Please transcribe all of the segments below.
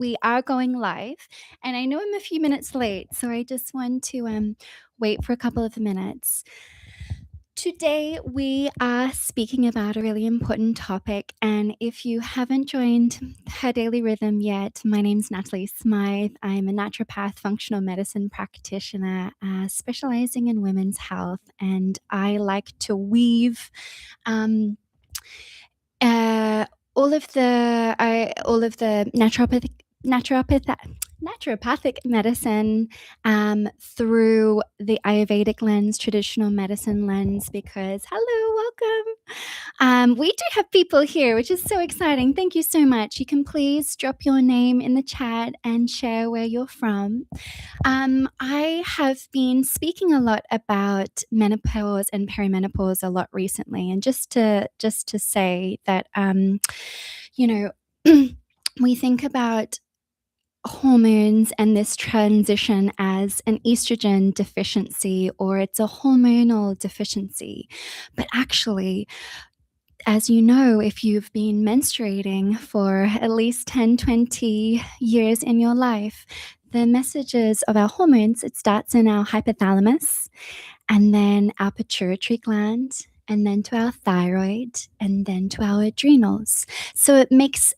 We are going live, and I know I'm a few minutes late, so I just want to wait for a couple of minutes. Today, we are speaking about a really important topic, and if you haven't joined Her Daily Rhythm yet, my name's Natalie Smyth. I'm a naturopath functional medicine practitioner specializing in women's health, and I like to weave um, uh, all of the naturopathic medicine through the Ayurvedic lens, traditional medicine lens, because hello, welcome. We do have people here, which is so exciting. Thank you so much. You can please drop your name in the chat and share where you're from. I have been speaking a lot about menopause and perimenopause a lot recently, and just to say that, you know, we think about hormones and this transition as an estrogen deficiency or it's a hormonal deficiency, but actually, as you know, if you've been menstruating for at least 10, 20 years in your life, the messages of our hormones, it starts in our hypothalamus and then our pituitary gland and then to our thyroid and then to our adrenals. So it makes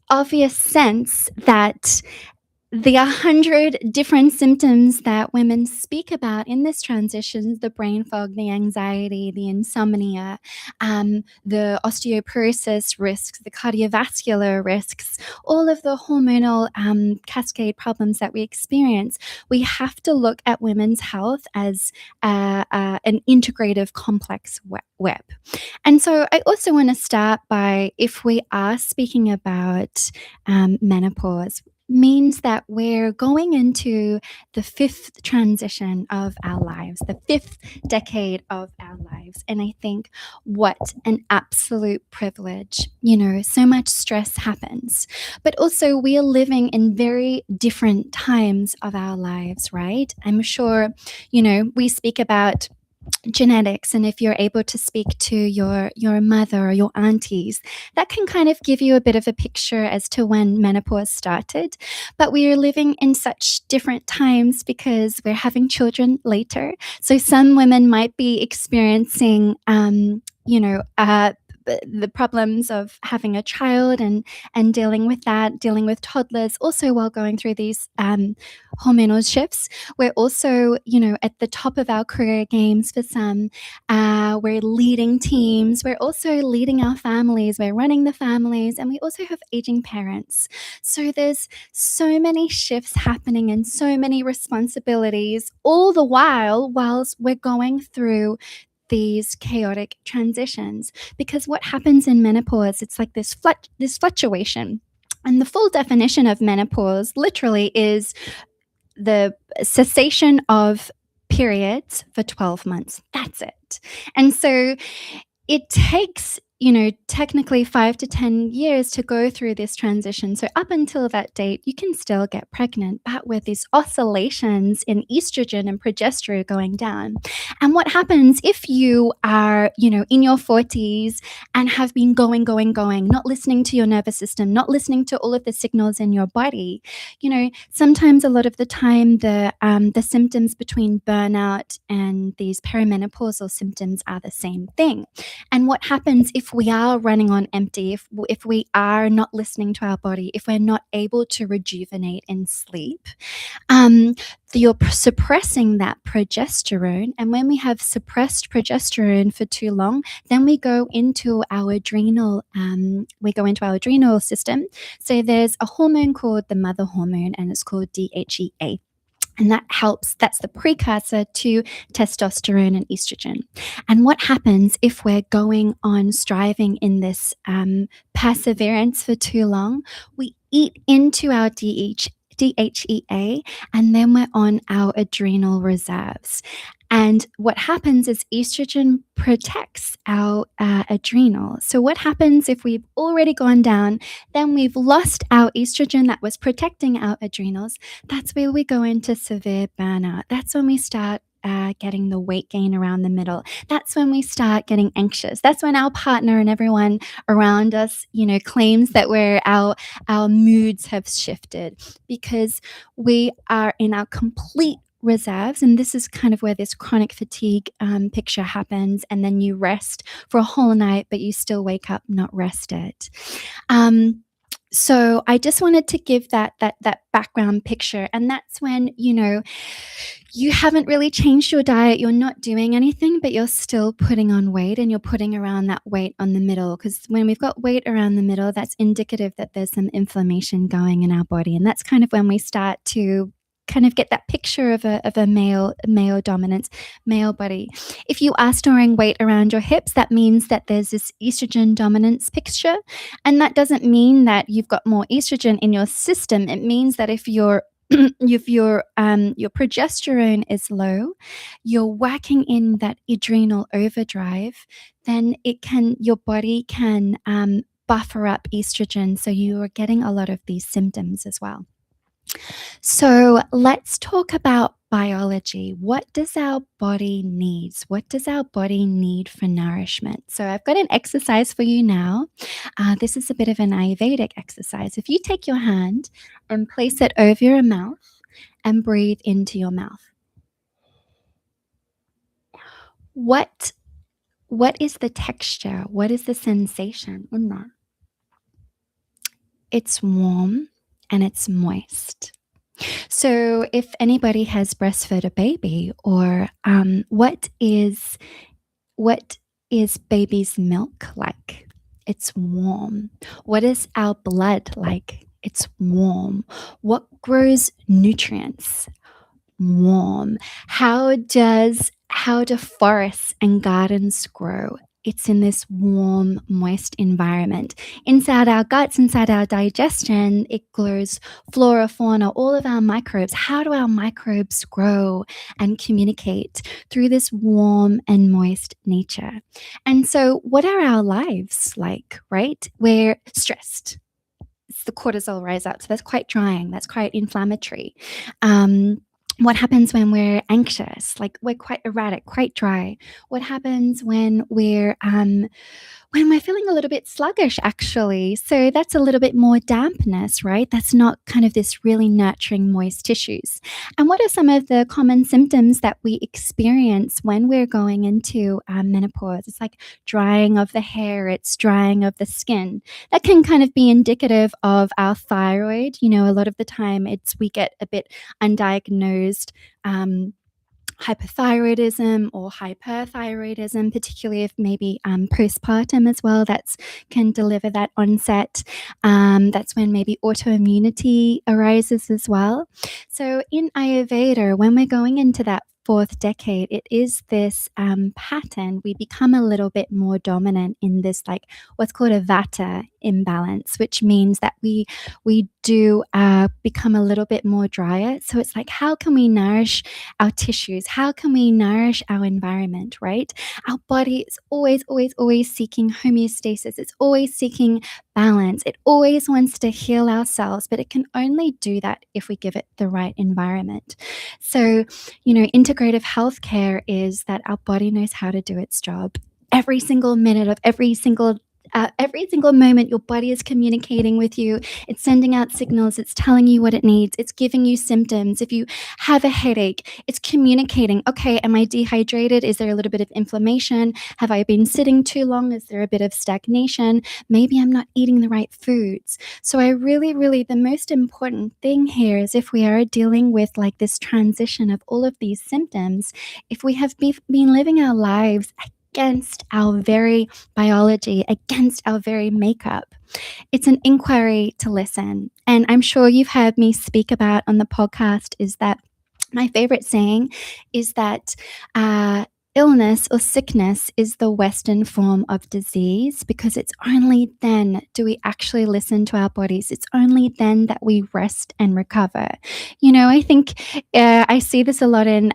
obvious sense that the 100 different symptoms that women speak about in this transition, the brain fog, the anxiety, the insomnia, the osteoporosis risks, the cardiovascular risks, all of the hormonal cascade problems that we experience, we have to look at women's health as an integrative complex web. And so I also want to start by, if we are speaking about menopause, means that we're going into the fifth transition of our lives, the fifth decade of our lives. And I think what an absolute privilege. So much stress happens, but also we are living in very different times of our lives, right? I'm sure, we speak about genetics, and if you're able to speak to your mother or your aunties, that can kind of give you a bit of a picture as to when menopause started. But we are living in such different times because we're having children later, so some women might be experiencing the problems of having a child and dealing with that, dealing with toddlers also while going through these hormonal shifts. We're also, at the top of our career games for some. We're leading teams. We're also leading our families. We're running the families. And we also have aging parents. So there's so many shifts happening and so many responsibilities, all the whilst we're going through these chaotic transitions. Because what happens in menopause, it's like this fluctuation. And the full definition of menopause literally is the cessation of periods for 12 months. That's it. And so it takes, technically 5 to 10 years to go through this transition. So up until that date, you can still get pregnant, but with these oscillations in estrogen and progesterone going down. And what happens if you are, in your 40s and have been going, not listening to your nervous system, not listening to all of the signals in your body? Sometimes a lot of the time the symptoms between burnout and these perimenopausal symptoms are the same thing. And what happens if we are running on empty, if we are not listening to our body, if we're not able to rejuvenate in sleep? You're suppressing that progesterone. And when we have suppressed progesterone for too long, then we go into our adrenal system. So there's a hormone called the mother hormone, and it's called DHEA. And that's the precursor to testosterone and estrogen. And what happens if we're going on striving in this perseverance for too long? We eat into our DHEA, and then we're on our adrenal reserves. And what happens is estrogen protects our adrenal. So what happens if we've already gone down, then we've lost our estrogen that was protecting our adrenals? That's where we go into severe burnout. That's when we start getting the weight gain around the middle. That's when we start getting anxious. That's when our partner and everyone around us, claims that our moods have shifted because we are in our complete reserves. And this is kind of where this chronic fatigue picture happens. And then you rest for a whole night, but you still wake up not rested. So I just wanted to give that background picture. And that's when, you haven't really changed your diet. You're not doing anything, but you're still putting on weight, and you're putting around that weight on the middle. Because when we've got weight around the middle, that's indicative that there's some inflammation going in our body. And that's kind of when we start to kind of get that picture of a male dominance, male body. If you are storing weight around your hips, that means that there's this estrogen dominance picture. And that doesn't mean that you've got more estrogen in your system. It means that if your progesterone is low, you're whacking in that adrenal overdrive, then your body can buffer up estrogen. So you are getting a lot of these symptoms as well. So let's talk about biology. What does our body need? What does our body need for nourishment? So I've got an exercise for you now. This is a bit of an Ayurvedic exercise. If you take your hand and place it over your mouth and breathe into your mouth. What is the texture? What is the sensation in that? It's warm and it's moist. So if anybody has breastfed a baby, or what is baby's milk like? It's warm. What is our blood like? It's warm. What grows nutrients? Warm. How do forests and gardens grow? It's in this warm, moist environment. Inside our guts, inside our digestion, it grows flora, fauna, all of our microbes. How do our microbes grow and communicate? Through this warm and moist nature. And so what are our lives like, right? We're stressed. It's the cortisol rise up. So that's quite drying. That's quite inflammatory. What happens when we're anxious? Like, we're quite erratic, quite dry. What happens when we're feeling a little bit sluggish, actually? So that's a little bit more dampness, right? That's not kind of this really nurturing, moist tissues. And what are some of the common symptoms that we experience when we're going into menopause? It's like drying of the hair, it's drying of the skin. That can kind of be indicative of our thyroid. A lot of the time we get a bit undiagnosed hypothyroidism or hyperthyroidism, particularly if maybe postpartum as well. That can deliver that onset. That's when maybe autoimmunity arises as well. So in Ayurveda, when we're going into that fourth decade, it is this pattern. We become a little bit more dominant in this, like, what's called a vata imbalance, which means that we do become a little bit more drier. So it's like, how can we nourish our tissues? How can we nourish our environment, right? Our body is always seeking homeostasis. It's always seeking balance. It always wants to heal ourselves, but it can only do that if we give it the right environment. So, integrative healthcare is that our body knows how to do its job. Every single minute of every single moment, your body is communicating with you. It's sending out signals. It's telling you what it needs. It's giving you symptoms. If you have a headache, it's communicating. Okay, am I dehydrated? Is there a little bit of inflammation? Have I been sitting too long? Is there a bit of stagnation? Maybe I'm not eating the right foods. So I really, the most important thing here is, if we are dealing with like this transition of all of these symptoms, if we have been living our lives against our very biology, against our very makeup, it's an inquiry to listen. And I'm sure you've heard me speak about on the podcast is that my favorite saying is that illness or sickness is the Western form of disease, because it's only then do we actually listen to our bodies. It's only then that we rest and recover. I think I see this a lot in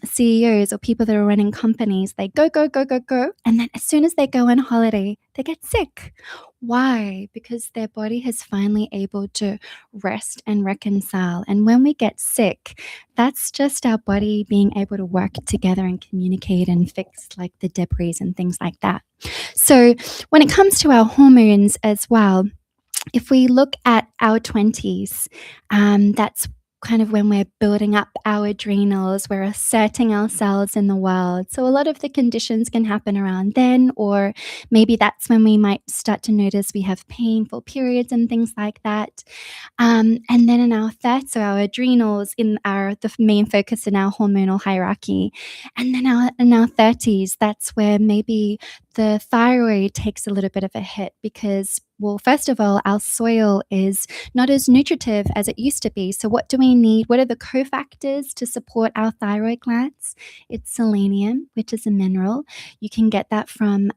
CEOs or people that are running companies. They go. And then as soon as they go on holiday, They get sick. Why? Because their body has finally able to rest and reconcile. And when we get sick, that's just our body being able to work together and communicate and fix like the debris and things like that. So when it comes to our hormones as well, if we look at our 20s, that's kind of when we're building up our adrenals, we're asserting ourselves in the world. So a lot of the conditions can happen around then, or maybe that's when we might start to notice we have painful periods and things like that. And then in our third, so our adrenals in the main focus in our hormonal hierarchy. And then in our 30s, that's where maybe the thyroid takes a little bit of a hit because, well, first of all, our soil is not as nutritive as it used to be. So what do we need? What are the cofactors to support our thyroid glands? It's selenium, which is a mineral. You can get that from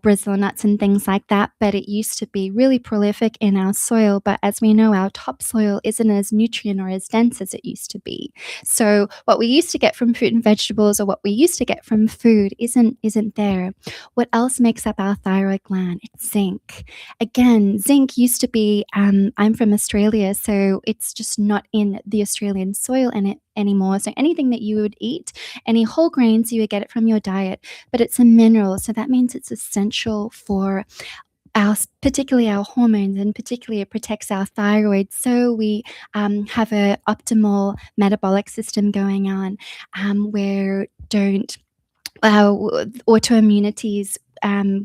Brazil nuts and things like that, but it used to be really prolific in our soil. But as we know, our topsoil isn't as nutrient or as dense as it used to be. So what we used to get from fruit and vegetables, or what we used to get from food, isn't there. What else makes up our thyroid gland? It's zinc. Again, zinc used to be. I'm from Australia, so it's just not in the Australian soil in it anymore. So anything that you would eat, any whole grains, you would get it from your diet, but it's a mineral. So that means it's essential for particularly our hormones, and particularly it protects our thyroid. So we have a optimal metabolic system going on, where don't autoimmunities.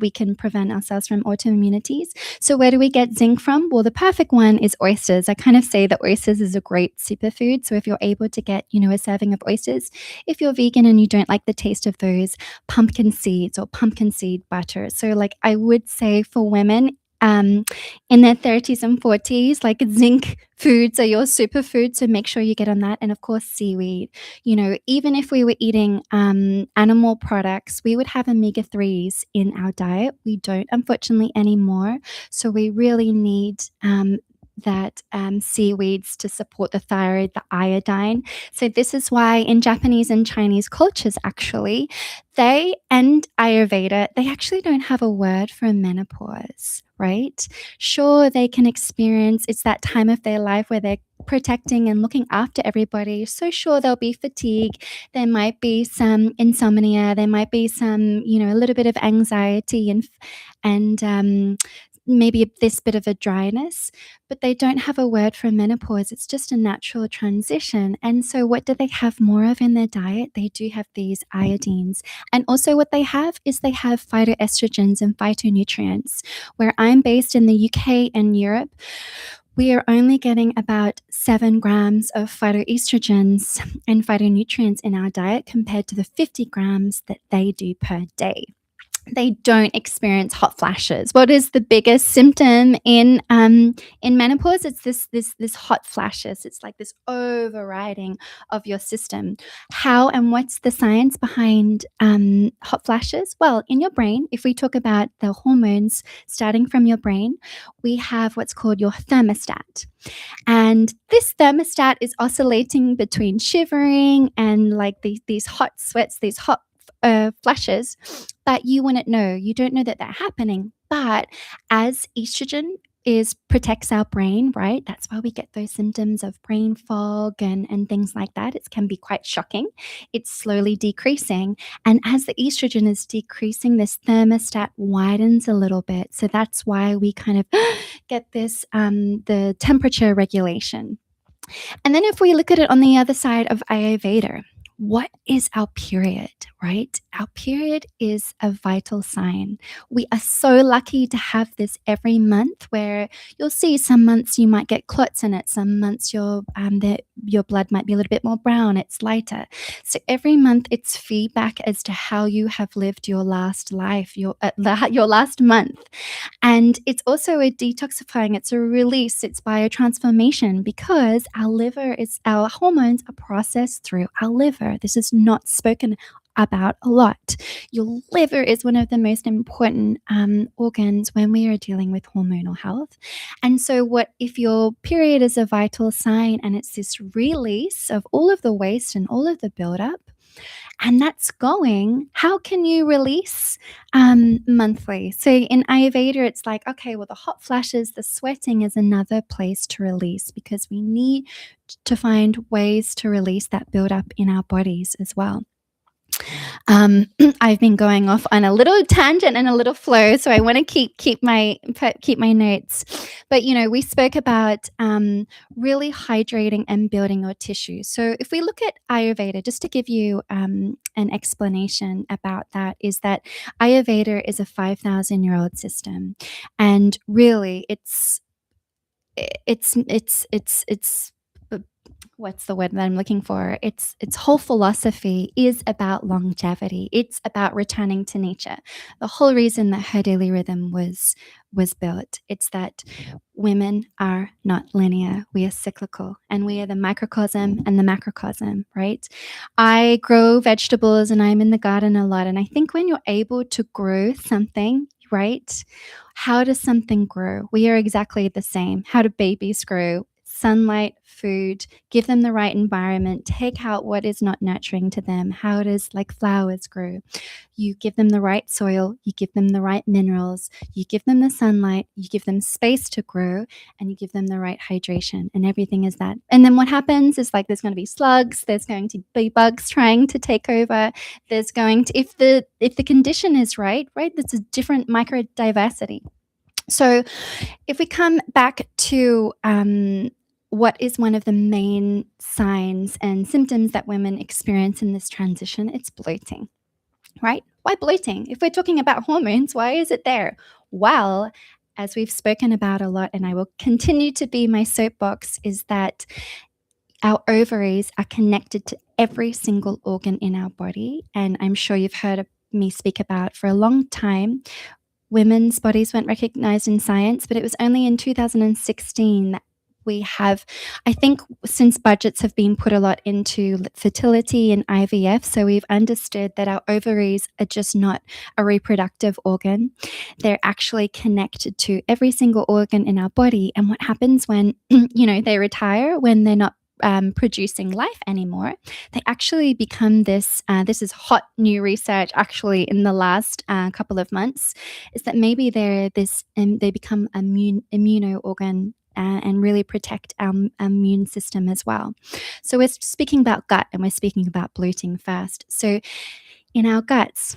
We can prevent ourselves from autoimmunities. So where do we get zinc from? Well, the perfect one is oysters. I kind of say that oysters is a great superfood. So if you're able to get, a serving of oysters, if you're vegan and you don't like the taste of those, pumpkin seeds or pumpkin seed butter. So like I would say for women, in their 30s and 40s, like zinc foods are your superfood. So make sure you get on that. And of course, seaweed. Even if we were eating animal products, we would have omega-3s in our diet. We don't, unfortunately, anymore. So we really need that seaweeds to support the thyroid, the iodine. So this is why in Japanese and Chinese cultures, actually, they and Ayurveda, they actually don't have a word for menopause, right? Sure, they can experience, it's that time of their life where they're protecting and looking after everybody. So sure, there'll be fatigue. There might be some insomnia. There might be some, a little bit of anxiety and maybe this bit of a dryness, but they don't have a word for menopause. It's just a natural transition. And so what do they have more of in their diet? They do have these iodines. And also what they have is they have phytoestrogens and phytonutrients. Where I'm based in the UK and Europe, we are only getting about 7 grams of phytoestrogens and phytonutrients in our diet compared to the 50 grams that they do per day. They don't experience hot flashes. What is the biggest symptom in menopause? It's this hot flashes. It's like this overriding of your system. How and what's the science behind hot flashes? Well, in your brain, if we talk about the hormones starting from your brain, we have what's called your thermostat. And this thermostat is oscillating between shivering and like these hot sweats, these hot flashes, but you wouldn't know. You don't know that they're happening. But as estrogen protects our brain, right? That's why we get those symptoms of brain fog and things like that. It can be quite shocking. It's slowly decreasing. And as the estrogen is decreasing, this thermostat widens a little bit. So that's why we kind of get this, the temperature regulation. And then if we look at it on the other side of Ayurveda, what is our period, right? Our period is a vital sign. We are so lucky to have this every month, where you'll see some months you might get clots in it. Some months your blood might be a little bit more brown. It's lighter. So every month it's feedback as to how you have lived your last life, your last month. And it's also a detoxifying, it's a release, it's biotransformation, because our hormones are processed through our liver. This is not spoken about a lot. Your liver is one of the most important organs when we are dealing with hormonal health. And so if your period is a vital sign and it's this release of all of the waste and all of the buildup, And that's going, how can you release monthly? So in Ayurveda, it's like, okay, well, the hot flashes, the sweating is another place to release, because we need to find ways to release that buildup in our bodies as well. I've been going off on a little tangent and a little flow, so I want to keep my notes. But we spoke about really hydrating and building our tissue. So if we look at Ayurveda, just to give you an explanation about that, is that Ayurveda is a 5,000-year-old system, and really, it's what's the word that I'm looking for? Its whole philosophy is about longevity. It's about returning to nature. The whole reason that her daily rhythm was built, it's that women are not linear. We are cyclical, and we are the microcosm and the macrocosm, right? I grow vegetables and I'm in the garden a lot, and I think when you're able to grow something, right? How does something grow? We are exactly the same. How do babies grow? Sunlight, food, give them the right environment, take out what is not nurturing to them. How does flowers grow? You give them the right soil, you give them the right minerals, you give them the sunlight, you give them space to grow, and you give them the right hydration, and everything is that. And then what happens is there's going to be slugs, there's going to be bugs trying to take over. There's going to, if the condition is right, there's a different microdiversity. So if we come back to what is one of the main signs and symptoms that women experience in this transition, it's bloating, right? Why bloating? If we're talking about hormones, why is it there? Well, as we've spoken about a lot, and I will continue to be my soapbox, is that our ovaries are connected to every single organ in our body. And I'm sure you've heard me speak about, for a long time, women's bodies weren't recognized in science, but it was only in 2016 that we have, I think, since budgets have been put a lot into fertility and IVF, so we've understood that our ovaries are just not a reproductive organ. They're actually connected to every single organ in our body. And what happens when, they retire, when they're not producing life anymore, they actually become this is hot new research actually in the last couple of months, is that maybe they become immuno organ and really protect our immune system as well. So we're speaking about gut, and we're speaking about bloating first. So in our guts,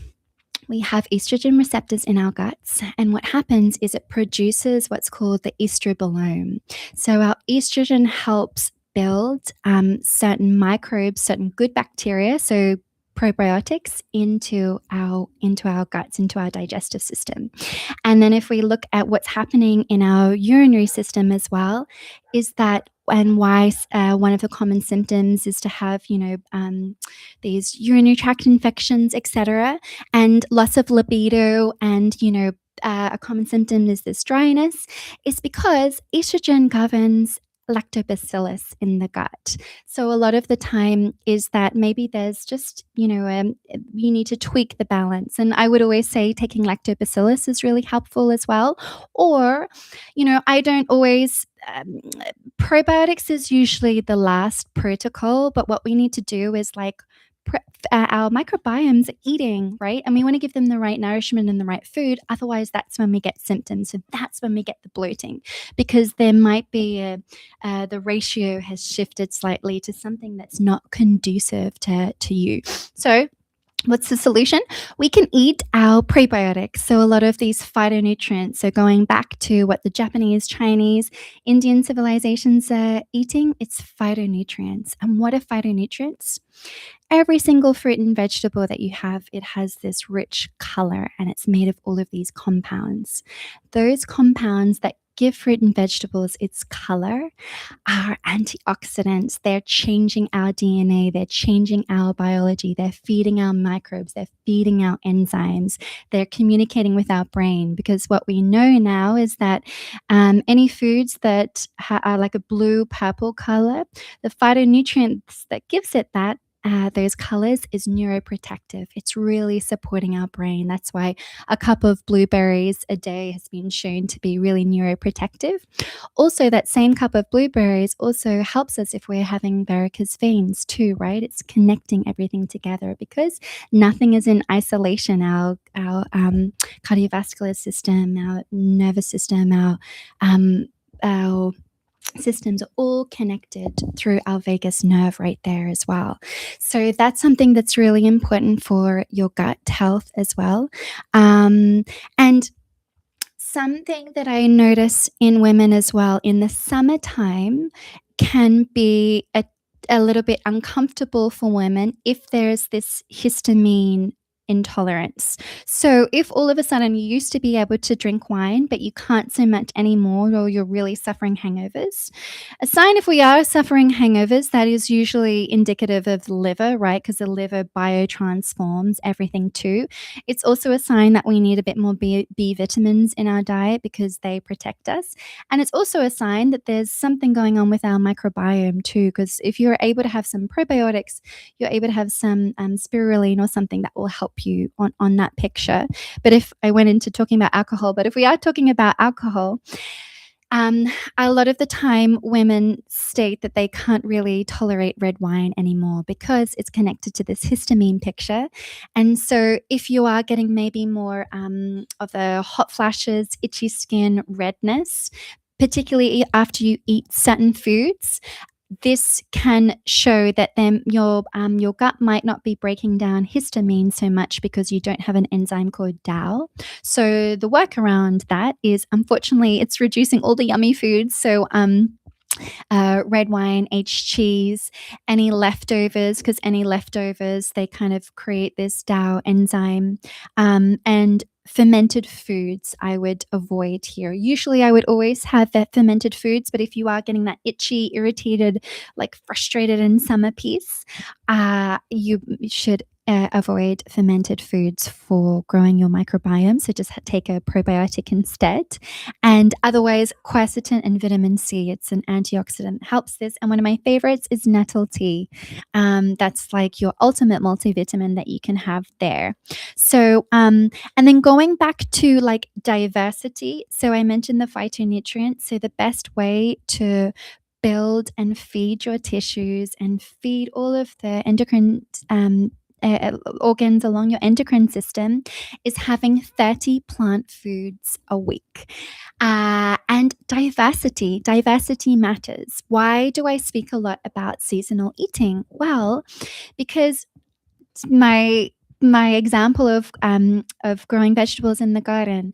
we have estrogen receptors in our guts, and what happens is it produces what's called the estrobolome. So our estrogen helps build certain microbes, certain good bacteria, so probiotics, into our guts, into our digestive system. And then if we look at what's happening in our urinary system as well, is that, and why one of the common symptoms is to have these urinary tract infections, etc., and loss of libido, and a common symptom is this dryness, is because estrogen governs lactobacillus in the gut. So a lot of the time is that maybe there's just, you need to tweak the balance. And I would always say taking lactobacillus is really helpful as well. Or, I don't always, probiotics is usually the last protocol, but what we need to do is our microbiomes are eating, right? And we want to give them the right nourishment and the right food. Otherwise, that's when we get symptoms. So that's when we get the bloating, because there might be the ratio has shifted slightly to something that's not conducive to you. So what's the solution? We can eat our prebiotics. So a lot of these phytonutrients, so going back to what the Japanese, Chinese, Indian civilizations are eating, it's phytonutrients. And what are phytonutrients? Every single fruit and vegetable that you have, it has this rich color, and it's made of all of these compounds. Those compounds that give fruit and vegetables its color are antioxidants. They're changing our DNA, they're changing our biology, they're feeding our microbes, they're feeding our enzymes, they're communicating with our brain. Because what we know now is that any foods that are like a blue purple color, the phytonutrients that gives it that those colors is neuroprotective. It's really supporting our brain. That's why a cup of blueberries a day has been shown to be really neuroprotective. Also, that same cup of blueberries also helps us if we're having varicose veins too, right? It's connecting everything together because nothing is in isolation. Our cardiovascular system, our nervous system, our systems are all connected through our vagus nerve right there as well. So that's something that's really important for your gut health as well. And something that I notice in women as well in the summertime can be a little bit uncomfortable for women if there's this histamine intolerance. So if all of a sudden you used to be able to drink wine, but you can't so much anymore, or you're really suffering hangovers, a sign if we are suffering hangovers, that is usually indicative of the liver, right? Because the liver biotransforms everything too. It's also a sign that we need a bit more B vitamins in our diet because they protect us. And it's also a sign that there's something going on with our microbiome too, because if you're able to have some probiotics, you're able to have some spirulina or something that will help you on that picture. But if I went into talking about alcohol, but if we are talking about alcohol, um, a lot of the time, women state that they can't really tolerate red wine anymore because it's connected to this histamine picture. And so, if you are getting maybe more of the hot flashes, itchy skin, redness, particularly after you eat certain foods, this can show that then your gut might not be breaking down histamine so much because you don't have an enzyme called DAO. So the workaround that is, unfortunately, it's reducing all the yummy foods. So red wine, aged cheese, any leftovers, because any leftovers, they kind of create this DAO enzyme. And fermented foods I would avoid here. Usually I would always have that fermented foods, but if you are getting that itchy, irritated, like frustrated in summer piece, you should avoid fermented foods for growing your microbiome. So just take a probiotic instead. And otherwise, quercetin and vitamin C, it's an antioxidant, helps this. And one of my favorites is nettle tea. That's like your ultimate multivitamin that you can have there. So, and then going back to like diversity. So I mentioned the phytonutrients. So the best way to build and feed your tissues and feed all of the endocrine organs along your endocrine system is having 30 plant foods a week. And diversity matters. Why do I speak a lot about seasonal eating? Well, because my example of growing vegetables in the garden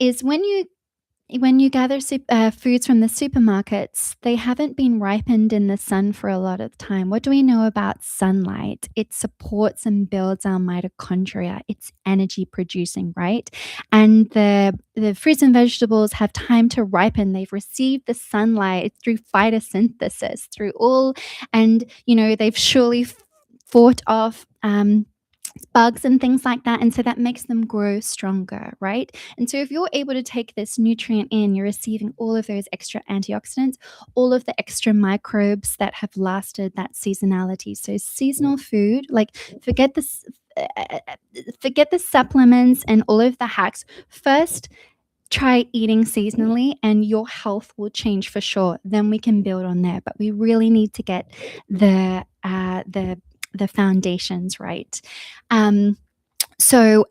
is when you gather foods from the supermarkets, they haven't been ripened in the sun for a lot of time. What do we know about sunlight? It supports and builds our mitochondria. It's energy producing, right? And the fruits and vegetables have time to ripen. They've received the sunlight through photosynthesis, through all, and they've surely fought off bugs and things like that. And so that makes them grow stronger, right? And so if you're able to take this nutrient in, you're receiving all of those extra antioxidants, all of the extra microbes that have lasted that seasonality. So seasonal food, like forget this. Forget the supplements and all of the hacks. First, try eating seasonally and your health will change for sure. Then we can build on there. But we really need to get the foundations right. So,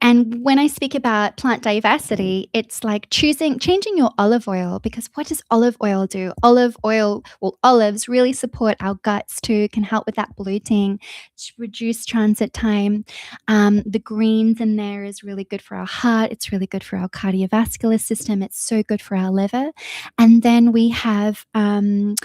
and when I speak about plant diversity, it's like changing your olive oil, because what does olive oil do? Olives really support our guts too, can help with that bloating, reduce transit time. The greens in there is really good for our heart. It's really good for our cardiovascular system. It's so good for our liver. And then we have, and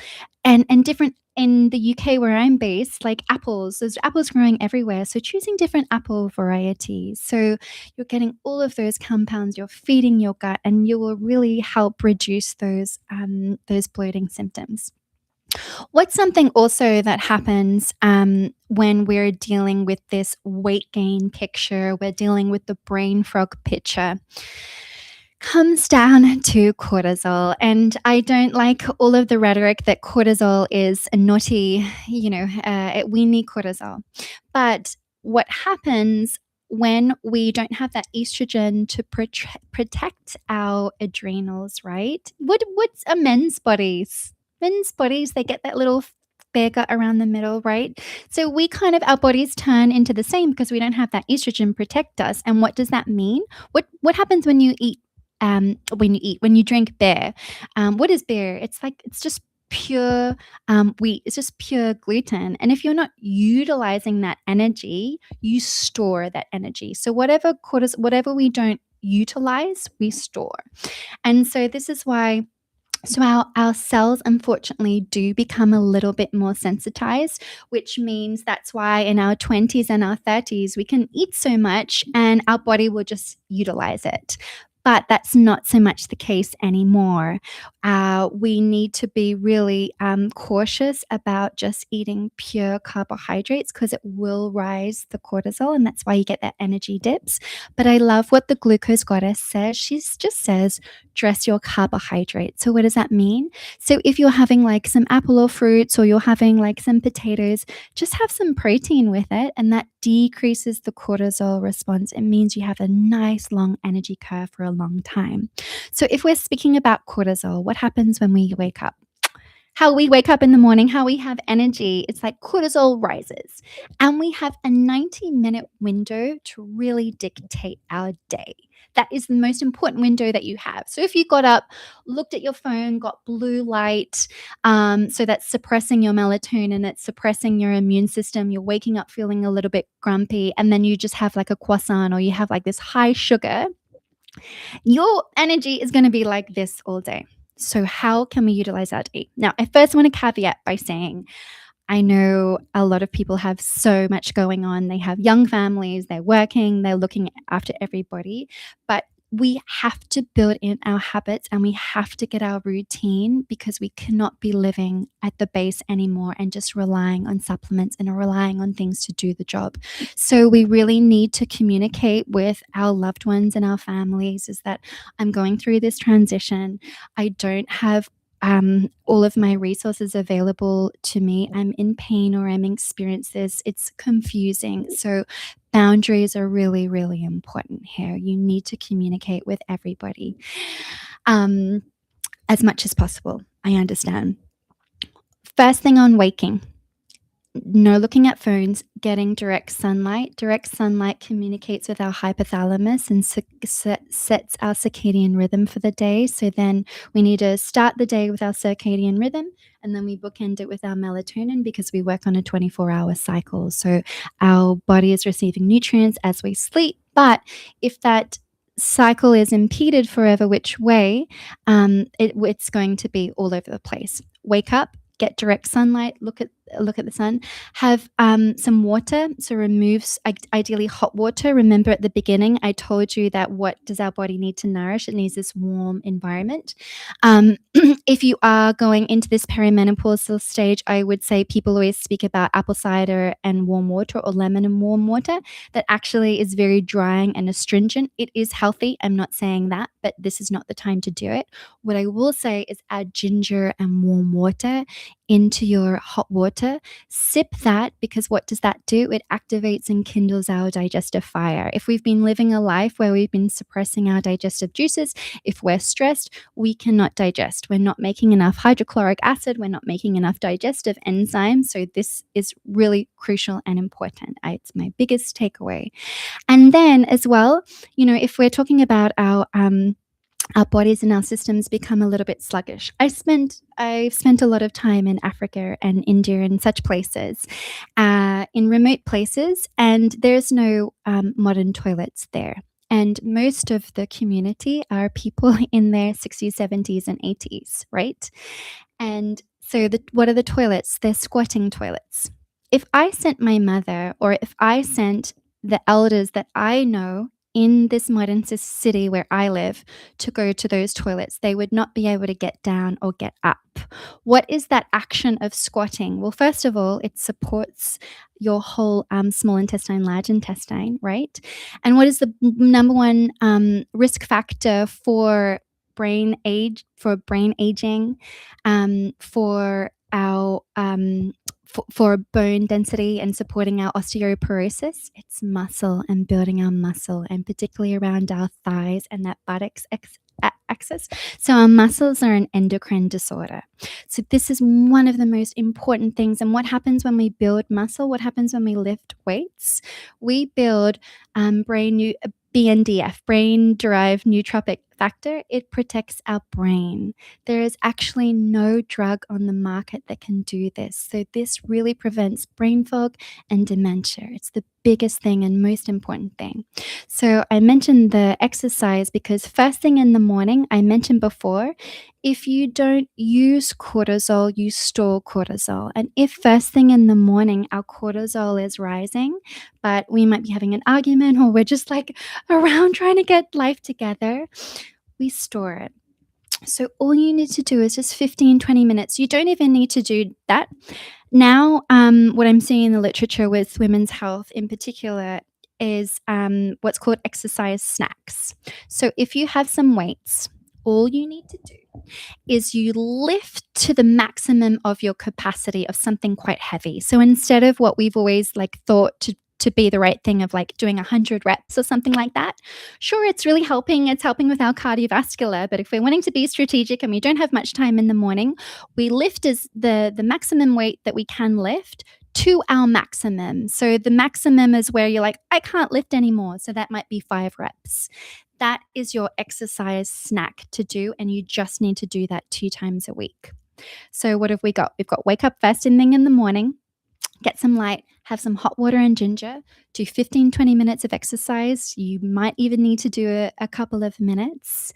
different in the UK where I'm based, like apples. There's apples growing everywhere. So choosing different apple varieties. So you're getting all of those compounds, you're feeding your gut, and you will really help reduce those bloating symptoms. What's something also that happens when we're dealing with this weight gain picture, we're dealing with the brain frog picture. comes down to cortisol. And I don't like all of the rhetoric that cortisol is a naughty, we need cortisol. But what happens when we don't have that estrogen to protect our adrenals, right? What's a men's bodies? Men's bodies, they get that little bear gut around the middle, right? So we kind of, our bodies turn into the same because we don't have that estrogen protect us. And what does that mean? What happens when you eat when you drink beer? What is beer? It's just pure wheat. It's just pure gluten. And if you're not utilizing that energy, you store that energy. So whatever we don't utilize, we store. And so this is why, so our cells unfortunately do become a little bit more sensitized, which means that's why in our 20s and our 30s we can eat so much and our body will just utilize it. But that's not so much the case anymore. We need to be really cautious about just eating pure carbohydrates because it will rise the cortisol, and that's why you get that energy dips. But I love what the glucose goddess says. She just says, dress your carbohydrates. So what does that mean? So if you're having like some apple or fruits, or you're having like some potatoes, just have some protein with it, and that decreases the cortisol response. It means you have a nice long energy curve for a long time. So if we're speaking about cortisol, what happens when we wake up? How we wake up in the morning, how we have energy, it's like cortisol rises. And we have a 90-minute window to really dictate our day. That is the most important window that you have. So if you got up, looked at your phone, got blue light, so that's suppressing your melatonin, it's suppressing your immune system, you're waking up feeling a little bit grumpy, and then you just have like a croissant, or you have like this high sugar, your energy is going to be like this all day. So how can we utilize our day? Now, I first want to caveat by saying, I know a lot of people have so much going on. They have young families, they're working, they're looking after everybody. But we have to build in our habits, and we have to get our routine, because we cannot be living at the base anymore and just relying on supplements and relying on things to do the job. So we really need to communicate with our loved ones and our families, is that I'm going through this transition. I don't have all of my resources available to me. I'm in pain, or I'm experiencing this. It's confusing. So boundaries are really, really important here. You need to communicate with everybody as much as possible. I understand. First thing on waking, no looking at phones, getting direct sunlight. Direct sunlight communicates with our hypothalamus and sets our circadian rhythm for the day. So then we need to start the day with our circadian rhythm, and then we bookend it with our melatonin, because we work on a 24-hour cycle. So our body is receiving nutrients as we sleep. But if that cycle is impeded forever which way, it's going to be all over the place. Wake up, get direct sunlight, look at the sun, have some water. So removes ideally hot water. Remember at the beginning I told you that what does our body need to nourish? It needs this warm environment. If you are going into this perimenopausal stage, I would say people always speak about apple cider and warm water, or lemon and warm water. That actually is very drying and astringent. It is healthy, I'm not saying that, but this is not the time to do it. What I will say is add ginger and warm water into your hot water. Sip that, because what does that do? It activates and kindles our digestive fire. If we've been living a life where we've been suppressing our digestive juices, if we're stressed, we cannot digest. We're not making enough hydrochloric acid. We're not making enough digestive enzymes. So this is really crucial and important. It's my biggest takeaway. And then as well, if we're talking about our bodies and our systems become a little bit sluggish. I've spent a lot of time in Africa and India and such places, in remote places, and there's no modern toilets there. And most of the community are people in their 60s, 70s, and 80s, right? And so what are the toilets? They're squatting toilets. If I sent my mother, or if I sent the elders that I know in this modern city where I live to go to those toilets. They would not be able to get down or get up. What is that action of squatting? Well, first of all, it supports your whole small intestine, large intestine, right? And what is the number one risk factor for brain aging, for our for bone density and supporting our osteoporosis? It's muscle and building our muscle, and particularly around our thighs and that buttocks axis. So our muscles are an endocrine disorder. So this is one of the most important things. And what happens when we build muscle? What happens when we lift weights? We build BNDF, brain-derived neurotrophic factor. It protects our brain. There is actually no drug on the market that can do this. So this really prevents brain fog and dementia. It's the biggest thing and most important thing. So I mentioned the exercise because first thing in the morning, I mentioned before, if you don't use cortisol, you store cortisol. And if first thing in the morning our cortisol is rising, but we might be having an argument or we're just like around trying to get life together, we store it. So all you need to do is just 15-20 minutes. You don't even need to do that. Now, what I'm seeing in the literature with women's health in particular is what's called exercise snacks. So if you have some weights, all you need to do is you lift to the maximum of your capacity of something quite heavy. So instead of what we've always thought to be the right thing of doing 100 reps or something like that. Sure, it's really helping. It's helping with our cardiovascular. But if we're wanting to be strategic and we don't have much time in the morning, we lift as the maximum weight that we can lift to our maximum. So the maximum is where you're like, I can't lift anymore. So that might be 5 reps. That is your exercise snack to do. And you just need to do that 2 times a week. So what have we got? We've got wake up first thing in the morning, get some light, have some hot water and ginger, do 15-20 minutes of exercise. You might even need to do a couple of minutes.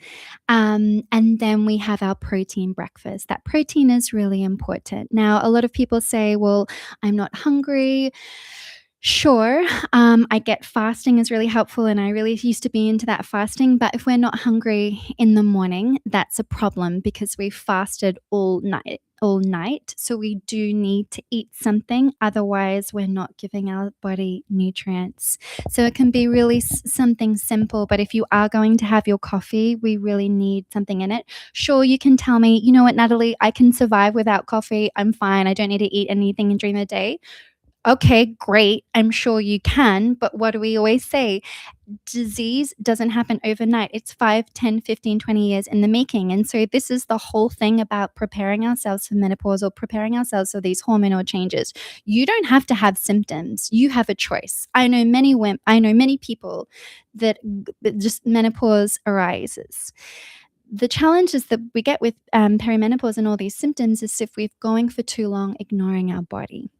And then we have our protein breakfast. That protein is really important. Now, a lot of people say, well, I'm not hungry. Sure, I get fasting is really helpful, and I really used to be into that fasting. But if we're not hungry in the morning, that's a problem because we fasted all night. So we do need to eat something. Otherwise, we're not giving our body nutrients. So it can be really something simple. But if you are going to have your coffee, we really need something in it. Sure, you can tell me, you know what, Natalie, I can survive without coffee. I'm fine. I don't need to eat anything during the day. Okay, great. I'm sure you can. But what do we always say? Disease doesn't happen overnight. It's 5, 10, 15, 20 years in the making. And so this is the whole thing about preparing ourselves for menopause or preparing ourselves for these hormonal changes. You don't have to have symptoms. You have a choice. I know many people that just menopause arises. The challenges that we get with perimenopause and all these symptoms is if we're going for too long ignoring our body.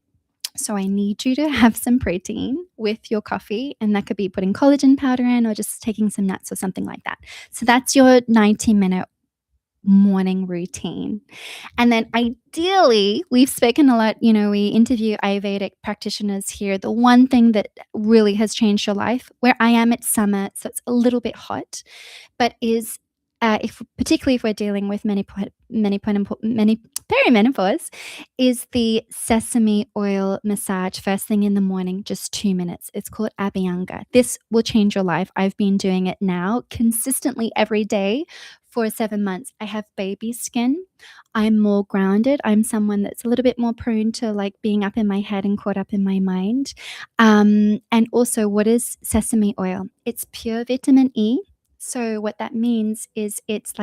So I need you to have some protein with your coffee, and that could be putting collagen powder in or just taking some nuts or something like that. So that's your 90-minute morning routine. And then ideally, we've spoken a lot, we interview Ayurvedic practitioners here. The one thing that really has changed your life, where I am, it's summer, so it's a little bit hot, but is particularly if we're dealing with perimenopause, is the sesame oil massage first thing in the morning, just 2 minutes. It's called Abhyanga. This will change your life. I've been doing it now consistently every day for 7 months. I have baby skin. I'm more grounded. I'm someone that's a little bit more prone to being up in my head and caught up in my mind. And also, what is sesame oil? It's pure vitamin E. So what that means is it's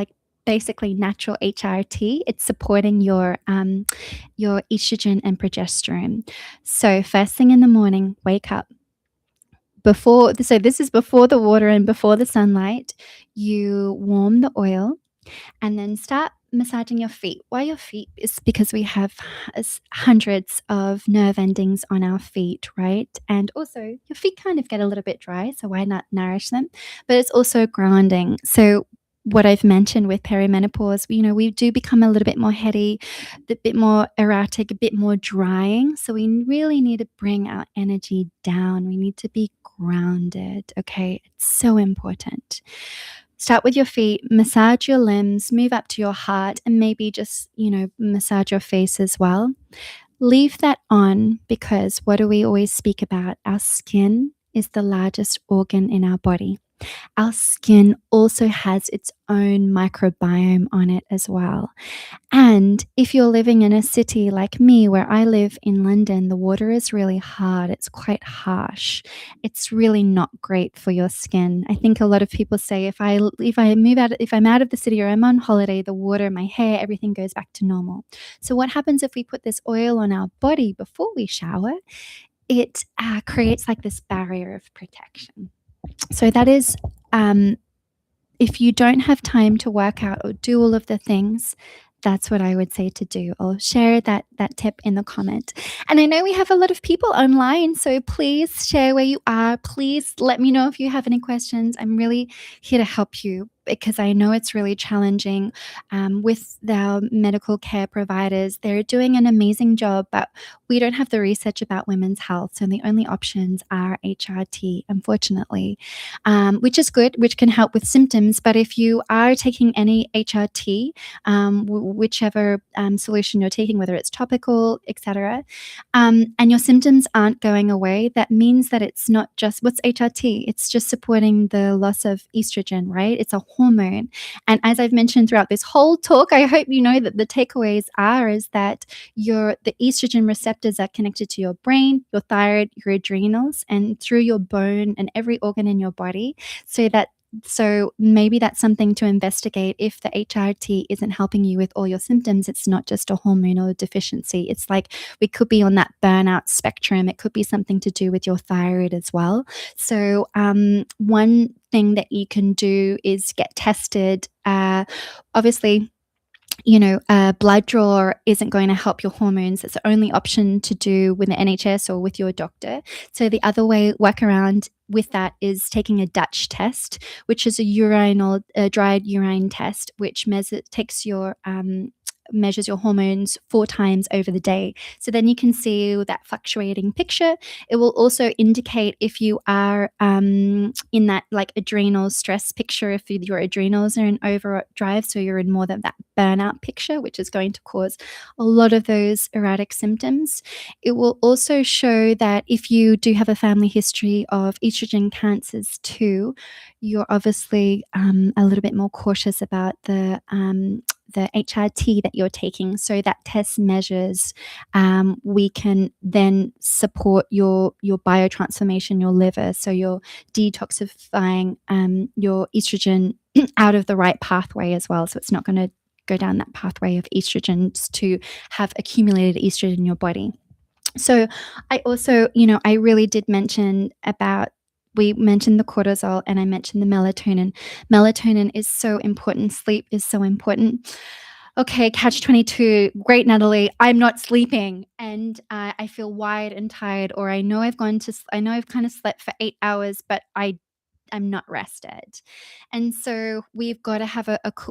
basically natural HRT. It's supporting your estrogen and progesterone. So first thing in the morning, wake up. So this is before the water and before the sunlight. You warm the oil and then start massaging your feet. Why your feet? Is because we have hundreds of nerve endings on our feet, right? And also your feet kind of get a little bit dry, so why not nourish them? But it's also grounding. So what I've mentioned with perimenopause, we do become a little bit more heady, a bit more erratic, a bit more drying. So we really need to bring our energy down. We need to be grounded. Okay, it's so important. Start with your feet, massage your limbs, move up to your heart, and maybe just, massage your face as well. Leave that on, because what do we always speak about? Our skin is the largest organ in our body. Our skin also has its own microbiome on it as well. And if you're living in a city like me, where I live in London, the water is really hard. It's quite harsh. It's really not great for your skin. I think a lot of people say if I'm out of the city or I'm on holiday, the water, my hair, everything goes back to normal. So what happens if we put this oil on our body before we shower? It creates like this barrier of protection. So that is, if you don't have time to work out or do all of the things, that's what I would say to do. I'll share that tip in the comment. And I know we have a lot of people online, so please share where you are. Please let me know if you have any questions. I'm really here to help you, because I know it's really challenging with our medical care providers. They're doing an amazing job, but we don't have the research about women's health. So the only options are HRT, unfortunately, which is good, which can help with symptoms. But if you are taking any HRT, whichever solution you're taking, whether it's topical, etc., and your symptoms aren't going away, that means that it's not just, what's HRT? It's just supporting the loss of estrogen, right? It's a hormone. And as I've mentioned throughout this whole talk, I hope you know that the takeaways is that the estrogen receptors are connected to your brain, your thyroid, your adrenals, and through your bone and every organ in your body. So maybe that's something to investigate. If the HRT isn't helping you with all your symptoms, it's not just a hormonal deficiency. It's like we could be on that burnout spectrum. It could be something to do with your thyroid as well. So one thing that you can do is get tested. Obviously, a blood draw isn't going to help your hormones. It's the only option to do with the NHS or with your doctor. So the other workaround with that is taking a Dutch test, which is a dried urine test, which measures your hormones 4 times over the day. So then you can see that fluctuating picture. It will also indicate if you are in that like adrenal stress picture, if your adrenals are in overdrive, so you're in more of that burnout picture, which is going to cause a lot of those erratic symptoms. It will also show that if you do have a family history of estrogen cancers too, you're obviously a little bit more cautious about the HRT that you're taking. So that test measures, we can then support your biotransformation, your liver. So you're detoxifying your estrogen out of the right pathway as well. So it's not going to go down that pathway of estrogens to have accumulated estrogen in your body. So I also, I really did mention we mentioned the cortisol and I mentioned the melatonin. Melatonin is so important. Sleep is so important. Okay, catch 22. Great, Natalie. I'm not sleeping and I feel wired and tired, or I know I've kind of slept for 8 hours, but I'm not rested. And so we've got to have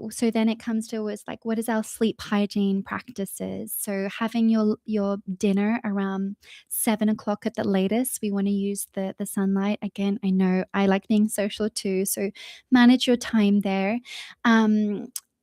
so then it comes to us like, what is our sleep hygiene practices? So having your dinner around 7 o'clock at the latest. We want to use the sunlight. Again, I know I like being social too. So manage your time there.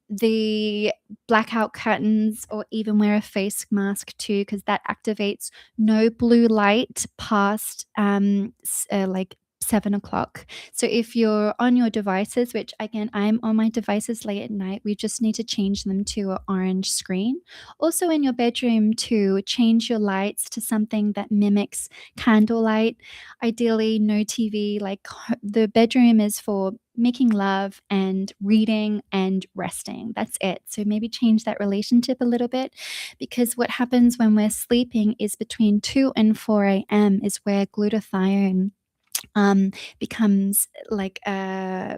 The blackout curtains, or even wear a face mask too, because that activates no blue light past like 7 o'clock. So if you're on your devices, which again, I'm on my devices late at night, we just need to change them to an orange screen. Also in your bedroom too, change your lights to something that mimics candlelight. Ideally, no TV. Like the bedroom is for making love and reading and resting. That's it. So maybe change that relationship a little bit, because what happens when we're sleeping is between 2 and 4 a.m. is where glutathione becomes like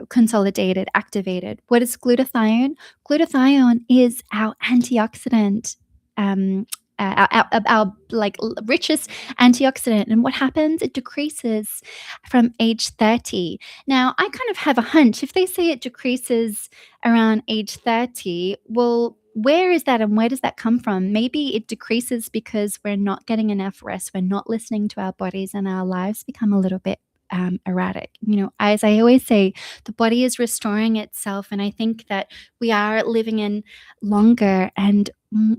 consolidated, activated. What is glutathione? Glutathione is our antioxidant. Our like richest antioxidant, and what happens? It decreases from age 30. Now, I kind of have a hunch if they say it decreases around age 30. Well, where is that and where does that come from? Maybe it decreases because we're not getting enough rest, we're not listening to our bodies, and our lives become a little bit erratic. As I always say, the body is restoring itself, and I think that we are living in longer, and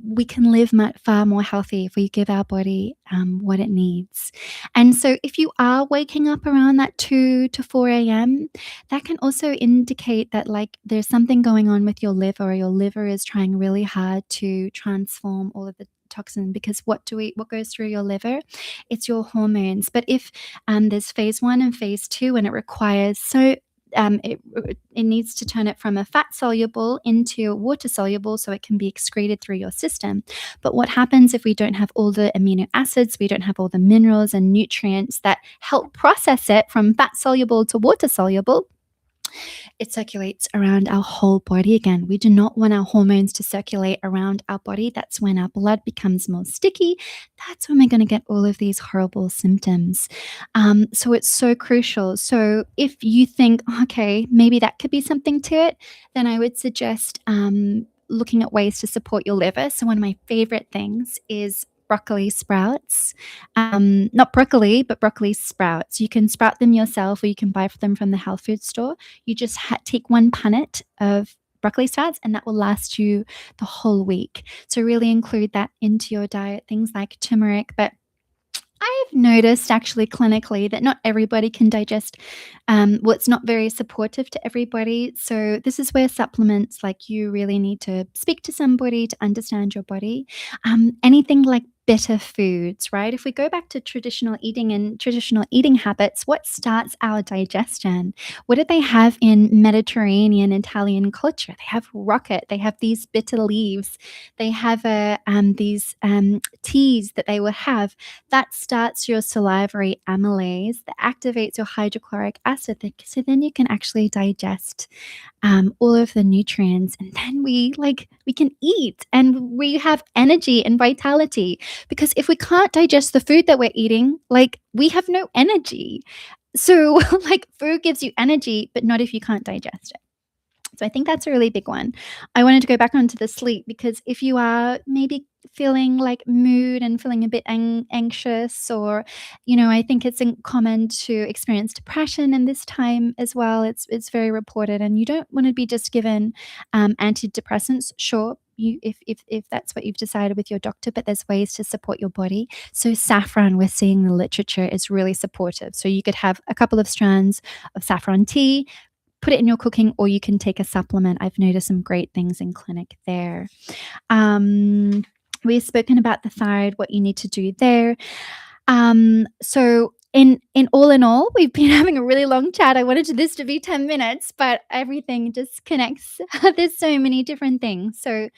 we can live far more healthy if we give our body what it needs. And so if you are waking up around that 2 to 4 a.m., that can also indicate that there's something going on with your liver, or your liver is trying really hard to transform all of the toxin, because what goes through your liver? It's your hormones. But if there's phase 1 and phase 2, and it requires it needs to turn it from a fat soluble into water soluble so it can be excreted through your system. But what happens if we don't have all the amino acids, we don't have all the minerals and nutrients that help process it from fat soluble to water soluble? It circulates around our whole body again. We do not want our hormones to circulate around our body. That's when our blood becomes more sticky. That's when we're going to get all of these horrible symptoms. So it's so crucial. So if you think, okay, maybe that could be something to it, then I would suggest looking at ways to support your liver. So one of my favorite things is broccoli sprouts. Not broccoli, but broccoli sprouts. You can sprout them yourself, or you can buy them from the health food store. You just take one punnet of broccoli sprouts, and that will last you the whole week. So really include that into your diet. Things like turmeric, but I've noticed actually clinically that not everybody can digest, it's not very supportive to everybody. So this is where supplements, like, you really need to speak to somebody to understand your body. Anything like bitter foods, right? If we go back to traditional eating and traditional eating habits, what starts our digestion? What do they have in Mediterranean Italian culture? They have rocket. They have these bitter leaves. They have these teas that they will have that starts your salivary amylase, that activates your hydrochloric acid. So then you can actually digest all of the nutrients, and then we can eat, and we have energy and vitality. Because if we can't digest the food that we're eating, we have no energy. So food gives you energy, but not if you can't digest it. So I think that's a really big one. I wanted to go back onto the sleep, because if you are maybe feeling like mood and feeling a bit anxious, or, I think it's common to experience depression in this time as well. It's very reported, and you don't want to be just given antidepressants. Sure, if that's what you've decided with your doctor, but there's ways to support your body. So saffron, we're seeing the literature is really supportive. So you could have a couple of strands of saffron tea, put it in your cooking, or you can take a supplement. I've noticed some great things in clinic there. We've spoken about the thyroid, what you need to do there. So in all, we've been having a really long chat. I wanted this to be 10 minutes, but everything just connects. There's so many different things. So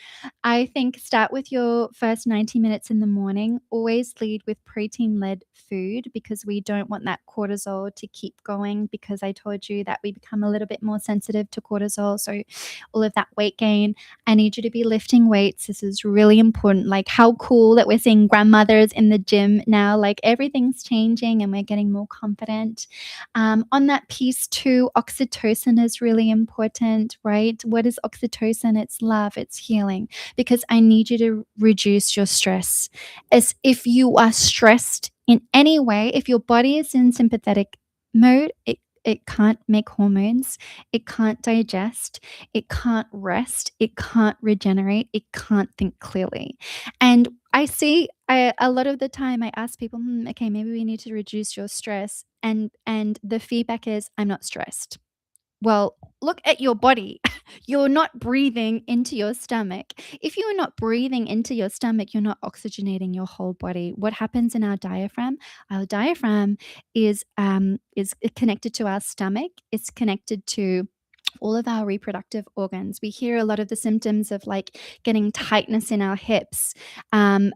I think start with your first 90 minutes in the morning. Always lead with protein-led food, because we don't want that cortisol to keep going, because I told you that we become a little bit more sensitive to cortisol. So all of that weight gain, I need you to be lifting weights. This is really important. Like, how cool that we're seeing grandmothers in the gym now. Like, everything's changing and we're getting more confident. On that piece too, oxytocin is really important, right? What is oxytocin? It's love, it's healing, because I need you to reduce your stress. As if you are stressed in any way, if your body is in sympathetic mode, it can't make hormones, it can't digest, it can't rest, it can't regenerate, it can't think clearly. And I see a lot of the time I ask people, okay, maybe we need to reduce your stress. And the feedback is, I'm not stressed. Well, look at your body. You're not breathing into your stomach. If you are not breathing into your stomach, you're not oxygenating your whole body. What happens in our diaphragm? Our diaphragm is connected to our stomach. It's connected to all of our reproductive organs. We hear a lot of the symptoms of getting tightness in our hips,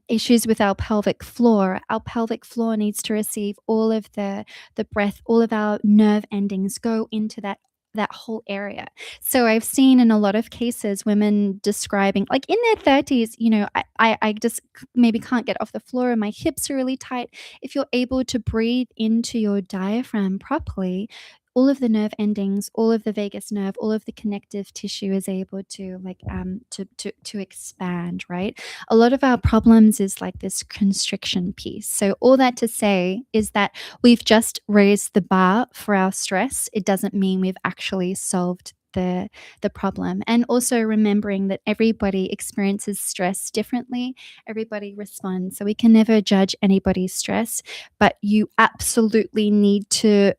issues with our pelvic floor. Our pelvic floor needs to receive all of the breath, all of our nerve endings go into that whole area. So I've seen in a lot of cases women describing, in their 30s, I just maybe can't get off the floor and my hips are really tight. If you're able to breathe into your diaphragm properly, all of the nerve endings, all of the vagus nerve, all of the connective tissue is able to to expand, right? A lot of our problems is like this constriction piece. So all that to say is that we've just raised the bar for our stress. It doesn't mean we've actually solved the problem. And also remembering that everybody experiences stress differently. Everybody responds. So we can never judge anybody's stress, but you absolutely need to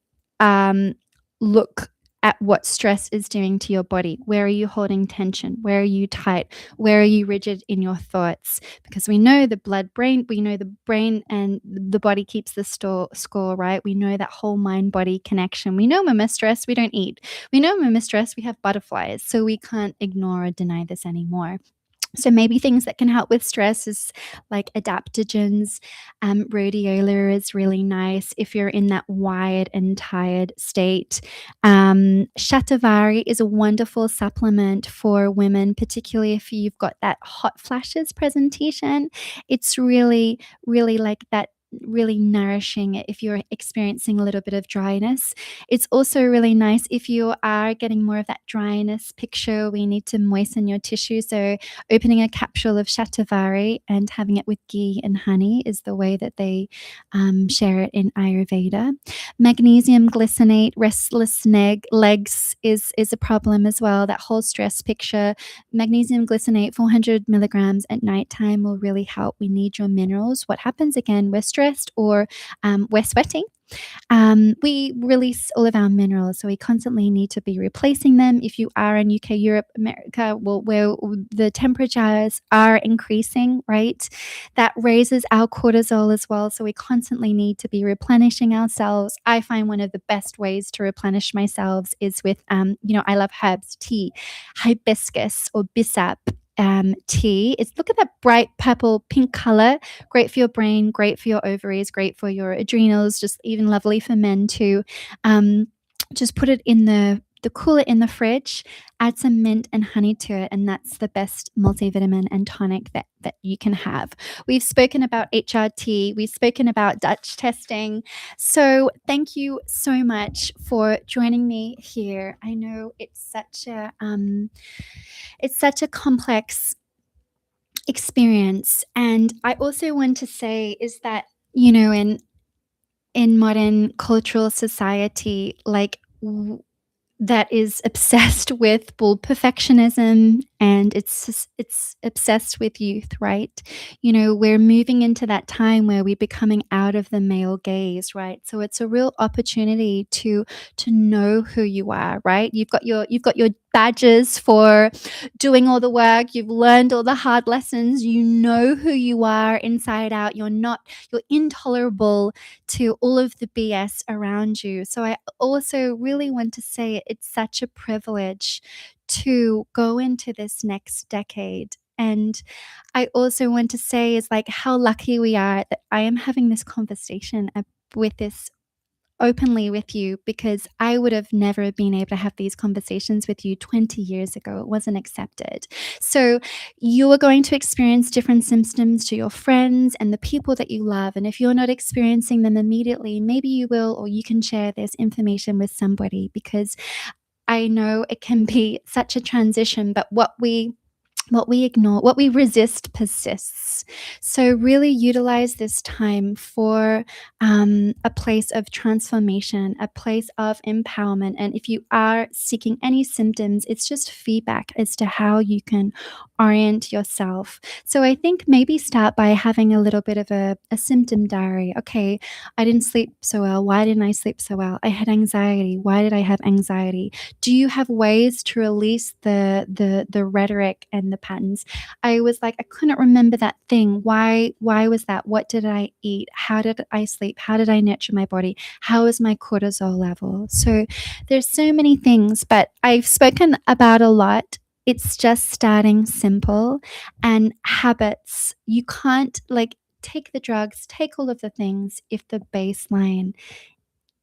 look at what stress is doing to your body. Where are you holding tension? Where are you tight? Where are you rigid in your thoughts? Because we know we know the brain and the body keeps the score, right? We know that whole mind body connection. We know when we're stressed, we don't eat. We know when we're stressed, we have butterflies. So we can't ignore or deny this anymore. So maybe things that can help with stress is like adaptogens. Rhodiola is really nice if you're in that wired and tired state. Shatavari is a wonderful supplement for women, particularly if you've got that hot flashes presentation. It's really, really like that, really nourishing if you're experiencing a little bit of dryness. It's also really nice if you are getting more of that dryness picture. We need to moisten your tissue. So opening a capsule of shatavari and having it with ghee and honey is the way that they share it in Ayurveda. Magnesium glycinate, restless legs is a problem as well. That whole stress picture. Magnesium glycinate, 400 milligrams at nighttime will really help. We need your minerals. What happens again? We're stressed or we're sweating. We release all of our minerals, so we constantly need to be replacing them. If you are in UK, Europe, America, well, where the temperatures are increasing, right, that raises our cortisol as well. So we constantly need to be replenishing ourselves. I find one of the best ways to replenish myself is with, I love herbs, tea, hibiscus or bissap. Tea. Look at that bright purple pink color. Great for your brain, great for your ovaries, great for your adrenals, just even lovely for men too. Just put it in the cooler in the fridge, add some mint and honey to it, and that's the best multivitamin and tonic that you can have. We've spoken about HRT, we've spoken about Dutch testing. So thank you so much for joining me here. I know it's such a complex experience. And I also want to say is that, in modern cultural society, like that is obsessed with perfectionism, and it's obsessed with youth, right? We're moving into that time where we're becoming out of the male gaze, right? So it's a real opportunity to know who you are, right? You've got your badges for doing all the work. You've learned all the hard lessons. You know who you are inside out. You're intolerable to all of the BS around you. So I also really want to say it's such a privilege to go into this next decade. And I also want to say is like how lucky we are that I am having this conversation with this openly with you, because I would have never been able to have these conversations with you 20 years ago. It wasn't accepted. So you are going to experience different symptoms to your friends and the people that you love. And if you're not experiencing them immediately, maybe you will, or you can share this information with somebody, because I know it can be such a transition, but what we ignore, what we resist persists. So really utilize this time for a place of transformation, a place of empowerment. And if you are seeking any symptoms, it's just feedback as to how you can orient yourself. So I think maybe start by having a little bit of a symptom diary. Okay, I didn't sleep so well. Why didn't I sleep so well? I had anxiety. Why did I have anxiety? Do you have ways to release the rhetoric and the patterns? I was like, I couldn't remember that thing. Why was that? What did I eat? How did I sleep? How did I nurture my body? How is my cortisol level? So there's so many things, but I've spoken about a lot. It's just starting simple, and habits. You can't take the drugs, take all of the things if the baseline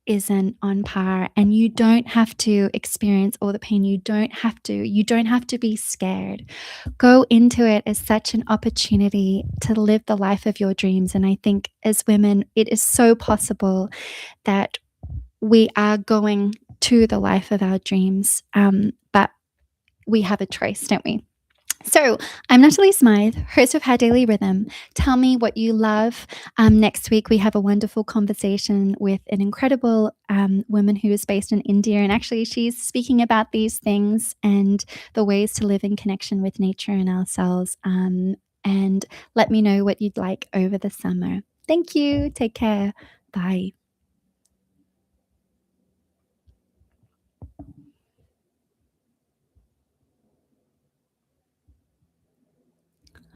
isn't on par, and you don't have to experience all the pain. You don't have to be scared. Go into it as such an opportunity to live the life of your dreams. And I think as women, it is so possible that we are going to the life of our dreams. But we have a choice, don't we? So, I'm Natalie Smyth, host of Her Daily Rhythm. Tell me what you love. Next week, we have a wonderful conversation with an incredible woman who is based in India. And actually, she's speaking about these things and the ways to live in connection with nature and ourselves. And let me know what you'd like over the summer. Thank you. Take care. Bye.